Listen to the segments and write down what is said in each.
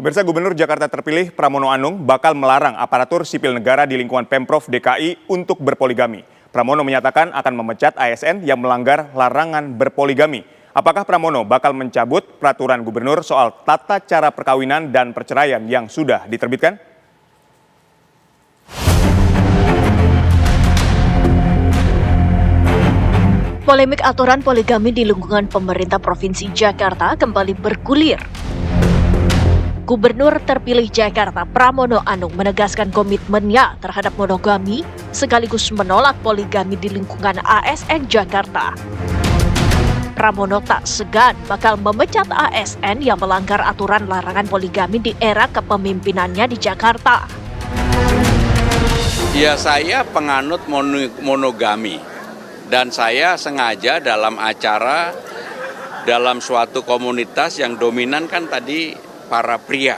Pemirsa, Gubernur Jakarta terpilih Pramono Anung bakal melarang aparatur sipil negara di lingkungan Pemprov DKI untuk berpoligami. Pramono menyatakan akan memecat ASN yang melanggar larangan berpoligami. Apakah Pramono bakal mencabut peraturan gubernur soal tata cara perkawinan dan perceraian yang sudah diterbitkan? Polemik aturan poligami di lingkungan pemerintah Provinsi Jakarta kembali bergulir. Gubernur terpilih Jakarta Pramono Anung menegaskan komitmennya terhadap monogami sekaligus menolak poligami di lingkungan ASN Jakarta. Pramono tak segan bakal memecat ASN yang melanggar aturan larangan poligami di era kepemimpinannya di Jakarta. Ya, saya penganut monogami dan saya sengaja dalam acara dalam suatu komunitas yang dominan kan tadi para pria.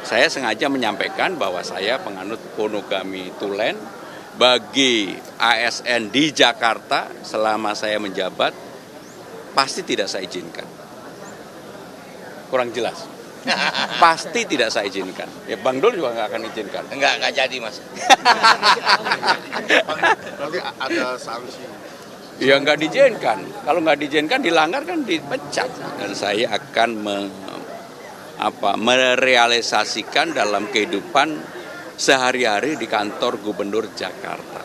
Saya sengaja menyampaikan bahwa saya penganut monogami tulen. Bagi ASN di Jakarta selama saya menjabat, pasti tidak saya izinkan. Kurang jelas. Pasti tidak saya izinkan. Ya Bang Dul juga nggak akan izinkan. Enggak jadi, Mas. Nanti ada sanksi. Ya nggak diizinkan. Kalau nggak diizinkan dilanggar kan dipecat. Dan saya akan merealisasikan dalam kehidupan sehari-hari di kantor Gubernur Jakarta.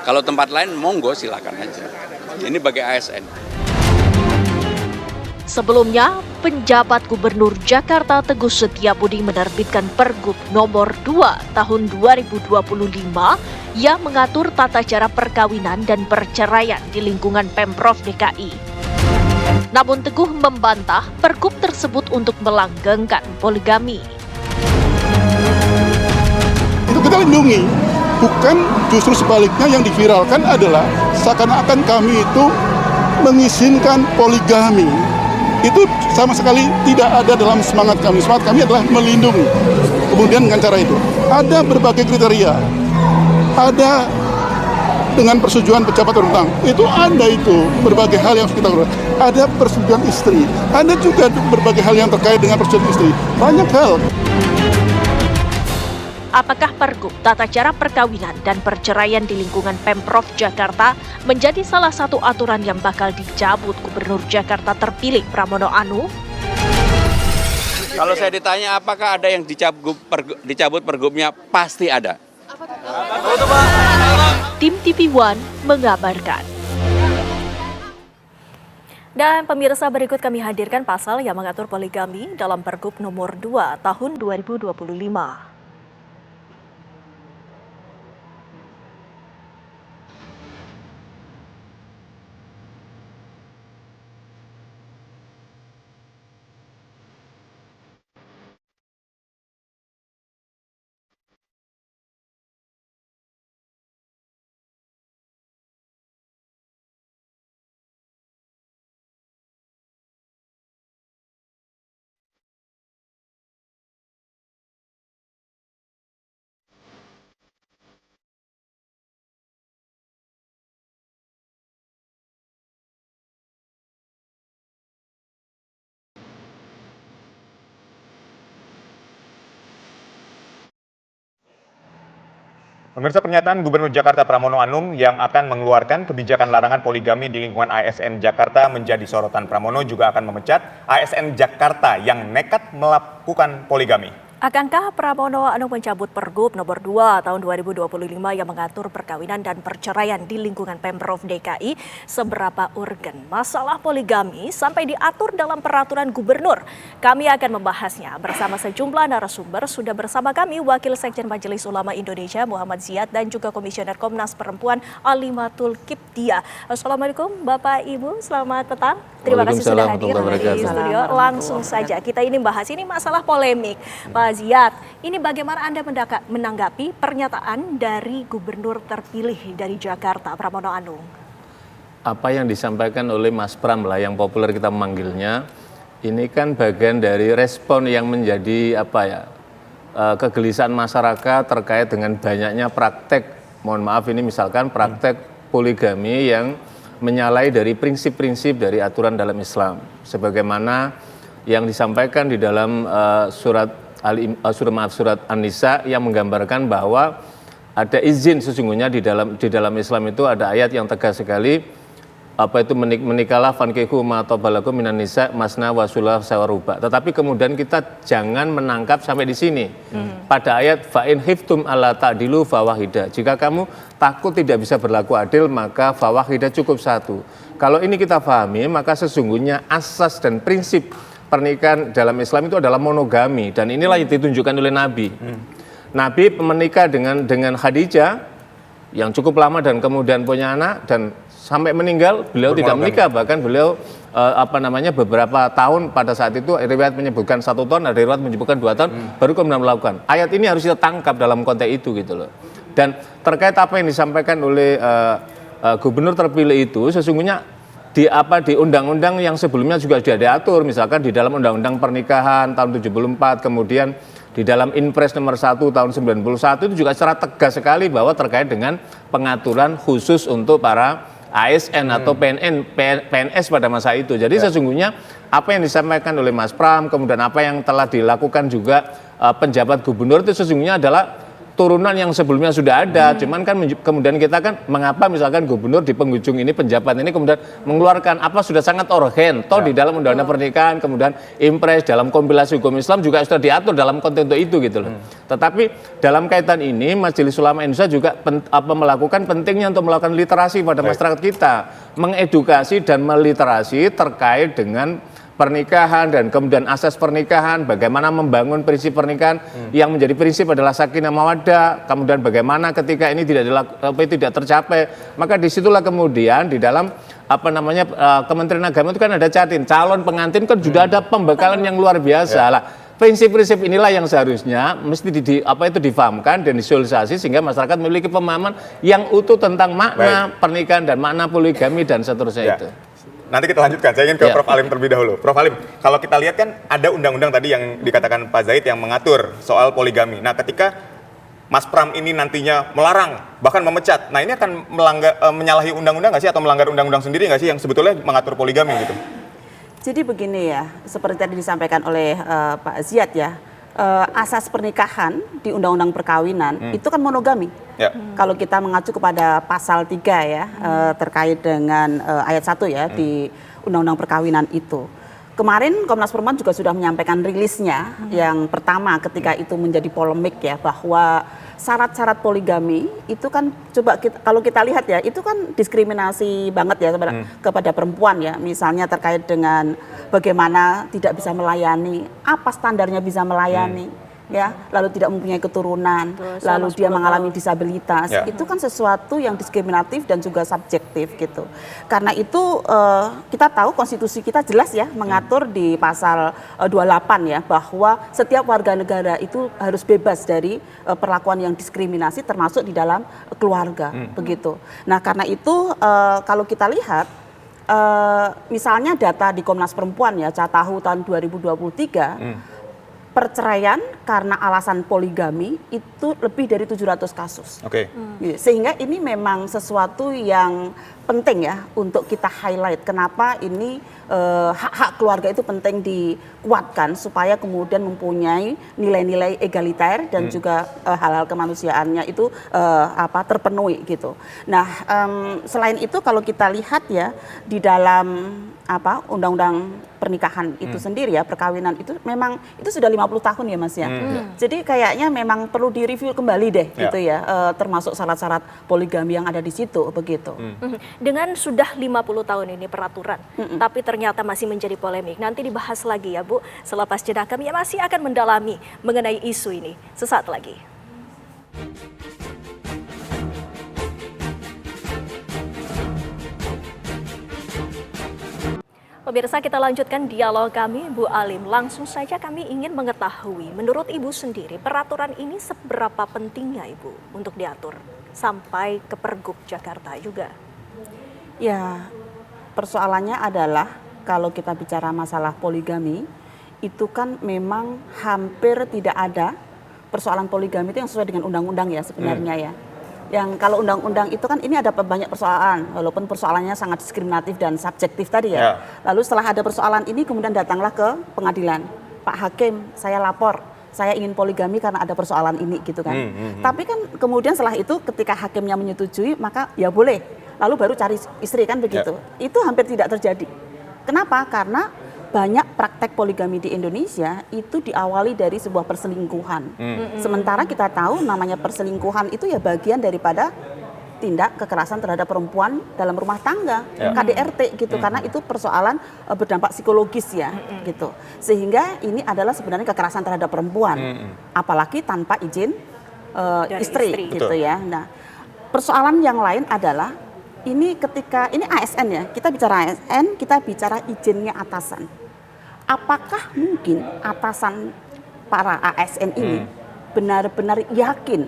Kalau tempat lain monggo silakan aja. Ini bagi ASN. Sebelumnya, penjabat Gubernur Jakarta Teguh Setiabudi menerbitkan Pergub nomor 2 tahun 2025 yang mengatur tata cara perkawinan dan perceraian di lingkungan Pemprov DKI. Namun Teguh membantah Pergub tersebut untuk melanggengkan poligami. Itu kita lindungi, bukan justru sebaliknya yang diviralkan adalah seakan-akan kami itu mengizinkan poligami. Itu sama sekali tidak ada dalam semangat kami. Semangat kami adalah melindungi. Kemudian dengan cara itu, ada berbagai kriteria. Ada dengan persetujuan pejabat berwenang. Itu ada itu berbagai hal yang harus kita lakukan. Ada persetujuan istri. Ada juga berbagai hal yang terkait dengan persetujuan istri. Banyak hal. Apakah Pergub tata cara perkawinan dan perceraian di lingkungan Pemprov Jakarta menjadi salah satu aturan yang bakal dicabut Gubernur Jakarta terpilih Pramono Anung? Kalau saya ditanya apakah ada yang dicabut pergubnya, pasti ada. Tim TV One mengabarkan. Dan pemirsa, berikut kami hadirkan pasal yang mengatur poligami dalam Pergub nomor 2 tahun 2025. Pemirsa, pernyataan Gubernur Jakarta Pramono Anung yang akan mengeluarkan kebijakan larangan poligami di lingkungan ASN Jakarta menjadi sorotan. Pramono juga akan memecat ASN Jakarta yang nekat melakukan poligami. Akankah Pramono Anung mencabut Pergub nomor 2 tahun 2025 yang mengatur perkawinan dan perceraian di lingkungan Pemprov DKI? Seberapa urgen masalah poligami sampai diatur dalam peraturan gubernur? Kami akan membahasnya bersama sejumlah narasumber. Sudah bersama kami Wakil Sekjen Majelis Ulama Indonesia Muhammad Ziyad dan juga Komisioner Komnas Perempuan Alimatul Kipdia. Assalamualaikum Bapak Ibu, selamat petang. Terima kasih sudah hadir di studio. Langsung saja kita ini bahas ini masalah polemik. Pak Ziyad, ini bagaimana Anda menanggapi pernyataan dari Gubernur terpilih dari Jakarta, Pramono Anung? Apa yang disampaikan oleh Mas Pram lah, yang populer kita memanggilnya, ini kan bagian dari respon yang menjadi kegelisahan masyarakat terkait dengan banyaknya praktek, mohon maaf ini misalkan praktek poligami yang menyalahi dari prinsip-prinsip dari aturan dalam Islam. Sebagaimana yang disampaikan di dalam surat surat An-Nisa yang menggambarkan bahwa ada izin sesungguhnya di dalam Islam itu ada ayat yang tegas sekali, apa itu menikahlah fankihu ma tabalakum minan nisa masna wa sulah sawaruba. Tetapi kemudian kita jangan menangkap sampai di sini. Pada ayat fa in khiftum alla ta'dilu fawahida. Jika kamu takut tidak bisa berlaku adil maka fawahida cukup satu. Kalau ini kita pahami maka sesungguhnya asas dan prinsip pernikahan dalam Islam itu adalah monogami dan inilah yang ditunjukkan oleh Nabi. Nabi menikah dengan Khadijah yang cukup lama dan kemudian punya anak dan sampai meninggal beliau tidak menikah, bahkan beliau beberapa tahun pada saat itu riwayat menyebutkan 1 tahun, ada riwayat menyebutkan 2 tahun baru kemudian melakukan. Ayat ini harus kita tangkap dalam konteks itu gitu loh. Dan terkait apa yang disampaikan oleh gubernur terpilih itu sesungguhnya di undang-undang yang sebelumnya juga sudah diatur, misalkan di dalam undang-undang pernikahan tahun 74, kemudian di dalam Inpres nomor 1 tahun 91 itu juga secara tegas sekali bahwa terkait dengan pengaturan khusus untuk para ASN atau PNS pada masa itu. Jadi sesungguhnya apa yang disampaikan oleh Mas Pram, kemudian apa yang telah dilakukan juga penjabat gubernur itu sesungguhnya adalah turunan yang sebelumnya sudah ada. Cuman kan kemudian kita kan mengapa misalkan gubernur di penghujung ini penjabat ini kemudian mengeluarkan apa sudah sangat organ. Toh di dalam undang-undang pernikahan kemudian Impres dalam kompilasi hukum Islam juga sudah diatur dalam konteks itu gitu loh. Tetapi dalam kaitan ini Majelis Ulama Indonesia juga melakukan pentingnya untuk melakukan literasi pada masyarakat kita, mengedukasi dan meliterasi terkait dengan pernikahan dan kemudian asas pernikahan, bagaimana membangun prinsip pernikahan yang menjadi prinsip adalah sakinah mawaddah, kemudian bagaimana ketika ini tidak tercapai, maka disitulah kemudian di dalam Kementerian Agama itu kan ada catin calon pengantin kan sudah ada pembekalan yang luar biasa lah. Prinsip-prinsip inilah yang seharusnya mesti difahamkan dan disosialisasi sehingga masyarakat memiliki pemahaman yang utuh tentang makna pernikahan dan makna poligami dan seterusnya itu. Nanti kita lanjutkan, saya ingin ke Prof. Alim terlebih dahulu. Prof. Alim, kalau kita lihat kan ada undang-undang tadi yang dikatakan Pak Zaid yang mengatur soal poligami. Nah ketika Mas Pram ini nantinya melarang, bahkan memecat, nah ini akan menyalahi undang-undang nggak sih atau melanggar undang-undang sendiri nggak sih yang sebetulnya mengatur poligami gitu? Jadi begini ya, seperti tadi disampaikan oleh Pak Ziad ya, asas pernikahan di Undang-Undang Perkawinan itu kan monogami. Ya. Kalau kita mengacu kepada pasal 3 ya, terkait dengan ayat 1 ya di Undang-Undang Perkawinan itu. Kemarin Komnas Perempuan juga sudah menyampaikan rilisnya yang pertama ketika itu menjadi polemik ya, bahwa syarat-syarat poligami itu kan kalau kita lihat ya itu kan diskriminasi banget ya kepada perempuan ya, misalnya terkait dengan bagaimana tidak bisa melayani, apa standarnya bisa melayani ya, lalu tidak mempunyai keturunan, lalu dia mengalami disabilitas, itu kan sesuatu yang diskriminatif dan juga subjektif gitu. Karena itu kita tahu konstitusi kita jelas ya mengatur di pasal 28 ya bahwa setiap warga negara itu harus bebas dari perlakuan yang diskriminasi termasuk di dalam keluarga begitu. Nah karena itu kalau kita lihat misalnya data di Komnas Perempuan ya Catahu tahun 2023 perceraian karena alasan poligami itu lebih dari 700 kasus. Sehingga ini memang sesuatu yang penting ya untuk kita highlight kenapa ini hak-hak keluarga itu penting dikuatkan supaya kemudian mempunyai nilai-nilai egaliter dan juga hal-hal kemanusiaannya itu terpenuhi gitu. Nah selain itu kalau kita lihat ya di dalam undang-undang pernikahan itu sendiri ya, perkawinan itu memang itu sudah 50 tahun ya Mas ya. Jadi kayaknya memang perlu direview kembali deh gitu ya, termasuk syarat-syarat poligami yang ada di situ begitu. Dengan sudah 50 tahun ini peraturan, tapi ternyata masih menjadi polemik. Nanti dibahas lagi ya Bu, selepas jeda kami masih akan mendalami mengenai isu ini sesaat lagi. Pemirsa, kita lanjutkan dialog kami, Bu Alim. Langsung saja kami ingin mengetahui, menurut Ibu sendiri, peraturan ini seberapa pentingnya Ibu untuk diatur sampai ke Pergub Jakarta juga? Ya, persoalannya adalah kalau kita bicara masalah poligami, itu kan memang hampir tidak ada persoalan poligami itu yang sesuai dengan undang-undang ya sebenarnya ya. Yang kalau undang-undang itu kan ini ada banyak persoalan, walaupun persoalannya sangat diskriminatif dan subjektif tadi ya. Lalu setelah ada persoalan ini kemudian datanglah ke pengadilan. Pak Hakim, saya lapor, saya ingin poligami karena ada persoalan ini gitu kan. Tapi kan kemudian setelah itu ketika hakimnya menyetujui maka ya boleh. Lalu baru cari istri kan begitu. Itu hampir tidak terjadi. Kenapa? Karena banyak praktek poligami di Indonesia itu diawali dari sebuah perselingkuhan. Sementara kita tahu namanya perselingkuhan itu ya bagian daripada tindak kekerasan terhadap perempuan dalam rumah tangga, KDRT gitu, karena itu persoalan berdampak psikologis ya gitu. Sehingga ini adalah sebenarnya kekerasan terhadap perempuan, apalagi tanpa izin istri gitu ya. Nah, persoalan yang lain adalah ini ketika ini ASN ya, kita bicara ASN, kita bicara izinnya atasan. Apakah mungkin atasan para ASN ini benar-benar yakin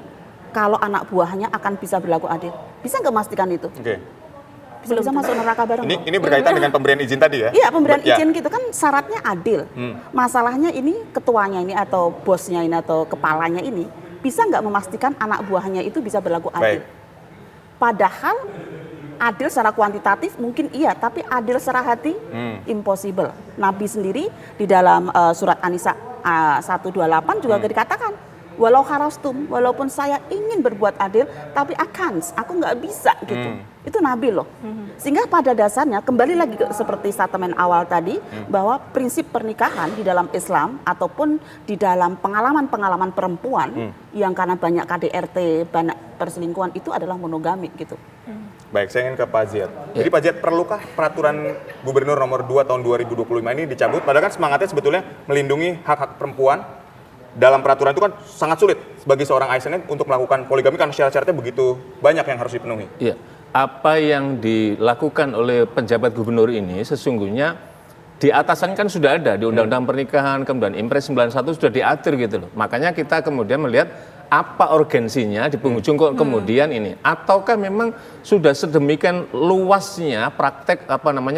kalau anak buahnya akan bisa berlaku adil? Bisa nggak memastikan itu? Bisa masuk neraka bareng. Ini berkaitan dengan pemberian izin tadi ya? Iya, pemberian izin gitu kan syaratnya adil. Masalahnya ini ketuanya ini atau bosnya ini atau kepalanya ini bisa nggak memastikan anak buahnya itu bisa berlaku adil? Padahal adil secara kuantitatif mungkin iya, tapi adil secara hati impossible. Nabi sendiri di dalam surat An-Nisa 128 juga dikatakan, walau harastum, walaupun saya ingin berbuat adil, tapi aku nggak bisa gitu. Itu Nabi loh. Sehingga pada dasarnya kembali lagi seperti statement awal tadi, bahwa prinsip pernikahan di dalam Islam ataupun di dalam pengalaman-pengalaman perempuan yang karena banyak KDRT, banyak perselingkuhan itu adalah monogami gitu. Baik, saya ingin ke Pak Ziad. Jadi Pak Ziad, perlukah peraturan Gubernur nomor 2 tahun 2025 ini dicabut? Padahal kan semangatnya sebetulnya melindungi hak-hak perempuan. Dalam peraturan itu kan sangat sulit bagi seorang ASN untuk melakukan poligami karena syarat-syaratnya begitu banyak yang harus dipenuhi. Iya, apa yang dilakukan oleh penjabat gubernur ini sesungguhnya di atasan kan sudah ada di Undang-Undang Pernikahan, kemudian Impres 91 sudah diatur gitu loh. Makanya kita kemudian melihat apa urgensinya di penghujung kemudian ini, ataukah memang sudah sedemikian luasnya praktek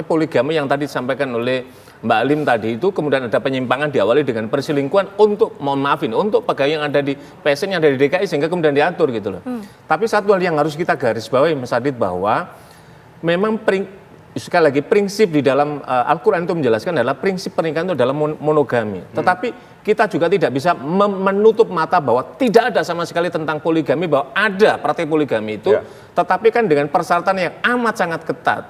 poligami yang tadi disampaikan oleh Mbak Alim tadi itu, kemudian ada penyimpangan diawali dengan perselingkuhan untuk, untuk pegawai yang ada di PSN yang ada di DKI sehingga kemudian diatur gitu loh. Tapi satu hal yang harus kita garis bawahi Mas Adit, bahwa memang sekali lagi prinsip di dalam Al-Quran itu menjelaskan adalah prinsip pernikahan itu adalah monogami. Tetapi kita juga tidak bisa menutup mata bahwa tidak ada sama sekali tentang poligami, bahwa ada praktik poligami itu, tetapi kan dengan persyaratan yang amat sangat ketat.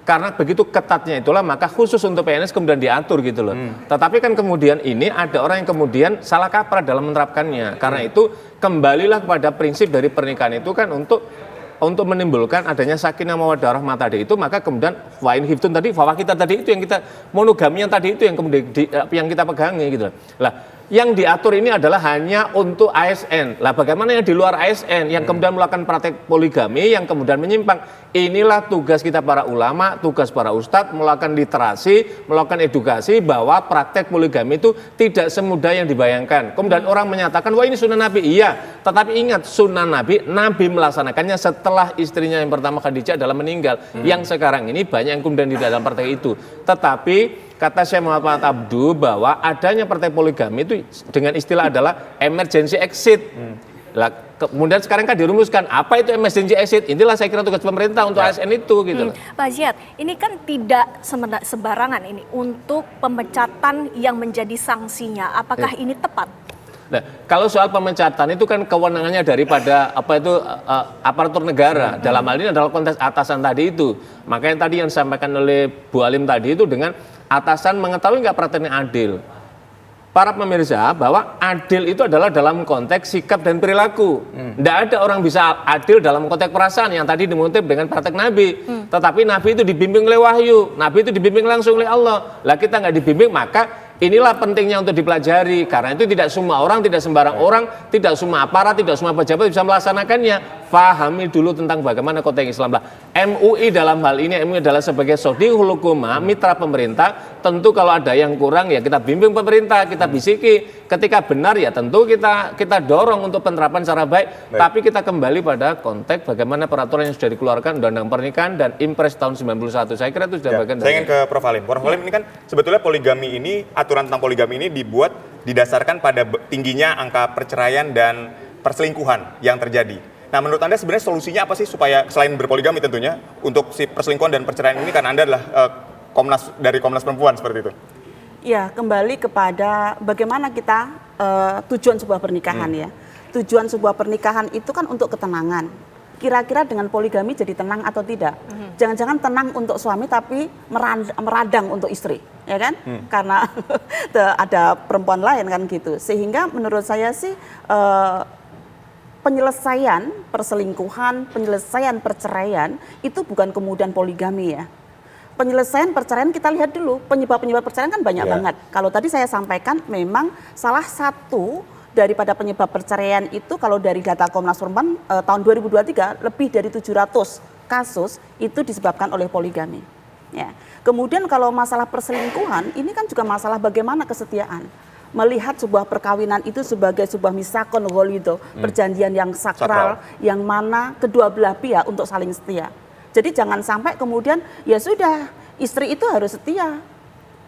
Karena begitu ketatnya itulah maka khusus untuk PNS kemudian diatur gitu loh. Tetapi kan kemudian ini ada orang yang kemudian salah kaprah dalam menerapkannya. Karena itu kembalilah kepada prinsip dari pernikahan itu kan untuk menimbulkan adanya sakinah mawaddah rahmah tadi itu, maka kemudian wain hiftun tadi, fawakita tadi itu yang kita monogami yang tadi itu yang kemudian yang kita pegangi gitu. Lah, yang diatur ini adalah hanya untuk ASN. Lah, bagaimana yang di luar ASN yang kemudian melakukan praktek poligami yang kemudian menyimpang? Inilah tugas kita para ulama, tugas para ustadz melakukan literasi, melakukan edukasi bahwa praktek poligami itu tidak semudah yang dibayangkan. Kemudian orang menyatakan, wah ini sunnah Nabi. Iya, tetapi ingat sunnah Nabi melaksanakannya setelah istrinya yang pertama Khadijah adalah meninggal. Yang sekarang ini banyak yang kemudian di dalam praktek itu. Tetapi kata Syekh Muhammad Abdu bahwa adanya praktek poligami itu dengan istilah adalah emergency exit. Lah, kemudian sekarang kan dirumuskan apa itu emergency exit. Inilah saya kira tugas pemerintah untuk ASN itu gitu. Pak Ziad, ini kan tidak sembarangan ini untuk pemecatan yang menjadi sanksinya. Apakah ini tepat? Nah, kalau soal pemecatan itu kan kewenangannya daripada aparatur negara. Dalam hal ini adalah konteks atasan tadi itu. Makanya tadi yang disampaikan oleh Bu Alim tadi itu dengan atasan mengetahui nggak prakteknya adil. Para pemirsa, bahwa adil itu adalah dalam konteks sikap dan perilaku. Tidak ada orang bisa adil dalam konteks perasaan yang tadi dimutip dengan praktek Nabi. Tetapi Nabi itu dibimbing oleh wahyu. Nabi itu dibimbing langsung oleh Allah. Lah kita nggak dibimbing, maka inilah pentingnya untuk dipelajari. Karena itu tidak semua orang, tidak sembarang orang, tidak semua aparat, tidak semua pejabat bisa melaksanakannya. Fahami dulu tentang bagaimana konteks Islam. Lah, MUI dalam hal ini, MUI adalah sebagai sodihul hukumah, mitra pemerintah. Tentu kalau ada yang kurang ya kita bimbing pemerintah, kita bisiki. Ketika benar ya tentu kita dorong untuk penerapan secara baik. Tapi kita kembali pada konteks bagaimana peraturan yang sudah dikeluarkan Undang-Undang Pernikahan dan Impres tahun 91. Saya kira itu sudah bagian dari. Saya ingin ke Prof. Alim. Prof. Alim, ini kan sebetulnya poligami ini, aturan tentang poligami ini didasarkan pada tingginya angka perceraian dan perselingkuhan yang terjadi. Nah, menurut Anda sebenarnya solusinya apa sih supaya selain berpoligami tentunya untuk si perselingkuhan dan perceraian ini, karena Anda adalah Komnas Perempuan seperti itu? Ya, kembali kepada bagaimana kita tujuan sebuah pernikahan ya. Tujuan sebuah pernikahan itu kan untuk ketenangan. Kira-kira dengan poligami jadi tenang atau tidak? Jangan-jangan tenang untuk suami tapi meradang untuk istri, ya kan? Karena ada perempuan lain kan gitu. Sehingga menurut saya sih penyelesaian perselingkuhan, penyelesaian perceraian itu bukan kemudian poligami ya. Penyelesaian perceraian kita lihat dulu, penyebab-penyebab perceraian kan banyak banget. Kalau tadi saya sampaikan memang salah satu daripada penyebab perceraian itu kalau dari data Komnas Perempuan tahun 2023 lebih dari 700 kasus itu disebabkan oleh poligami. Ya. Kemudian kalau masalah perselingkuhan ini kan juga masalah bagaimana kesetiaan. Melihat sebuah perkawinan itu sebagai sebuah misakon ghalido, perjanjian yang sakral, yang mana kedua belah pihak untuk saling setia. Jadi jangan sampai kemudian ya sudah istri itu harus setia,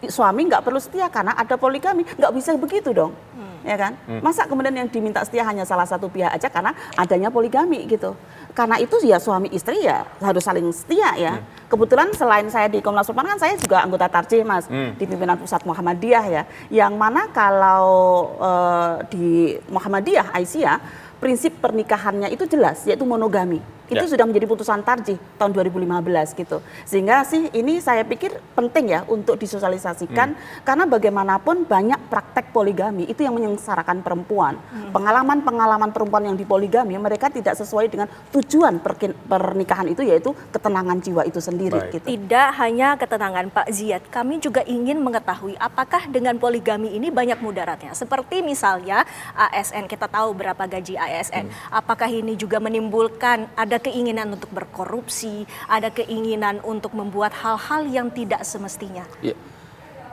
suami nggak perlu setia karena ada poligami, nggak bisa begitu dong, ya kan? Masa kemudian yang diminta setia hanya salah satu pihak aja karena adanya poligami gitu? Karena itu ya suami istri ya harus saling setia ya. Kebetulan selain saya di Komnas Perempuan kan saya juga anggota Tarjih Mas di pimpinan pusat Muhammadiyah ya. Yang mana kalau di Muhammadiyah Aisyah prinsip pernikahannya itu jelas yaitu monogami. Itu sudah menjadi putusan Tarjih tahun 2015 gitu. Sehingga sih ini saya pikir penting ya untuk disosialisasikan karena bagaimanapun banyak praktek poligami itu yang menyengsarakan perempuan. Pengalaman-pengalaman perempuan yang dipoligami mereka tidak sesuai dengan tujuan pernikahan itu yaitu ketenangan jiwa itu sendiri gitu. Tidak hanya ketenangan Pak Ziyad, kami juga ingin mengetahui apakah dengan poligami ini banyak mudaratnya. Seperti misalnya ASN, kita tahu berapa gaji ASN. Apakah ini juga menimbulkan ada keinginan untuk berkorupsi, ada keinginan untuk membuat hal-hal yang tidak semestinya? Ya.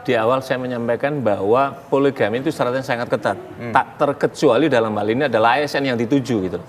Di awal saya menyampaikan bahwa poligami itu syaratnya sangat ketat. Tak terkecuali dalam hal ini adalah ASN yang dituju gitu.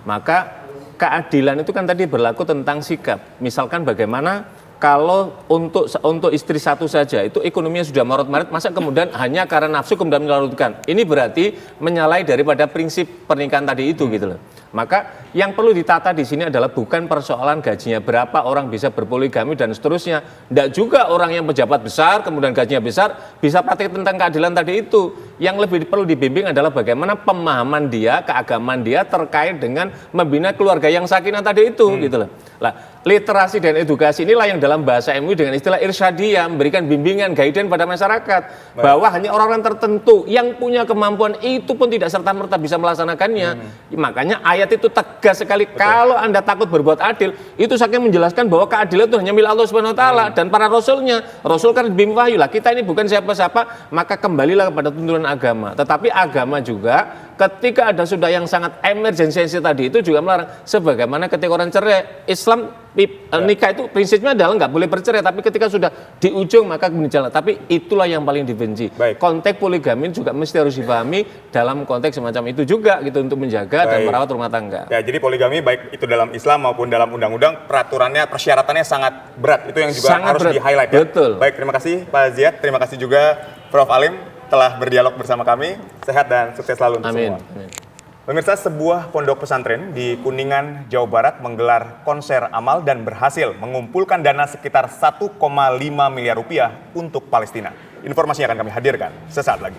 Maka keadilan itu kan tadi berlaku tentang sikap. Misalkan bagaimana kalau untuk istri satu saja itu ekonominya sudah marut-marit, masa kemudian hanya karena nafsu kemudian melarutkan. Ini berarti menyalahi daripada prinsip pernikahan tadi itu gitu loh. Maka yang perlu ditata di sini adalah bukan persoalan gajinya berapa orang bisa berpoligami dan seterusnya. Tidak juga orang yang pejabat besar kemudian gajinya besar bisa praktik tentang keadilan tadi itu. Yang lebih perlu dibimbing adalah bagaimana pemahaman dia, keagamaan dia terkait dengan membina keluarga yang sakinah tadi itu gitu loh. Lah, literasi dan edukasi inilah yang dalam bahasa MUI dengan istilah irsyadiyah memberikan bimbingan, guidance pada masyarakat bahwa hanya orang-orang tertentu yang punya kemampuan itu pun tidak serta-merta bisa melaksanakannya. Makanya ayat itu tegas sekali. Kalau Anda takut berbuat adil, itu saking menjelaskan bahwa keadilan itu hanya milik Allah Subhanahu wa taala dan para rasulnya. Rasul kan bimbing wahyu lah. Kita ini bukan siapa-siapa, maka kembalilah kepada tuntunan agama. Tetapi agama juga ketika ada sudah yang sangat emergensi tadi itu juga melarang. Sebagaimana ketika orang cerai, Islam nikah itu prinsipnya adalah nggak boleh bercerai, tapi ketika sudah di ujung maka kemudian jalan. Tapi itulah yang paling dibenci. Konteks poligami juga mesti harus dipahami dalam konteks semacam itu juga gitu untuk menjaga dan merawat rumah tangga. Ya, jadi poligami baik itu dalam Islam maupun dalam undang-undang peraturannya, persyaratannya sangat berat. Itu yang juga sangat harus di-highlight ya. Betul. Baik, terima kasih Pak Ziyad, terima kasih juga Prof. Alim telah berdialog bersama kami. Sehat dan sukses selalu untuk semua. Amin. Pemirsa, sebuah pondok pesantren di Kuningan, Jawa Barat menggelar konser amal dan berhasil mengumpulkan dana sekitar 1,5 miliar rupiah untuk Palestina. Informasinya akan kami hadirkan sesaat lagi.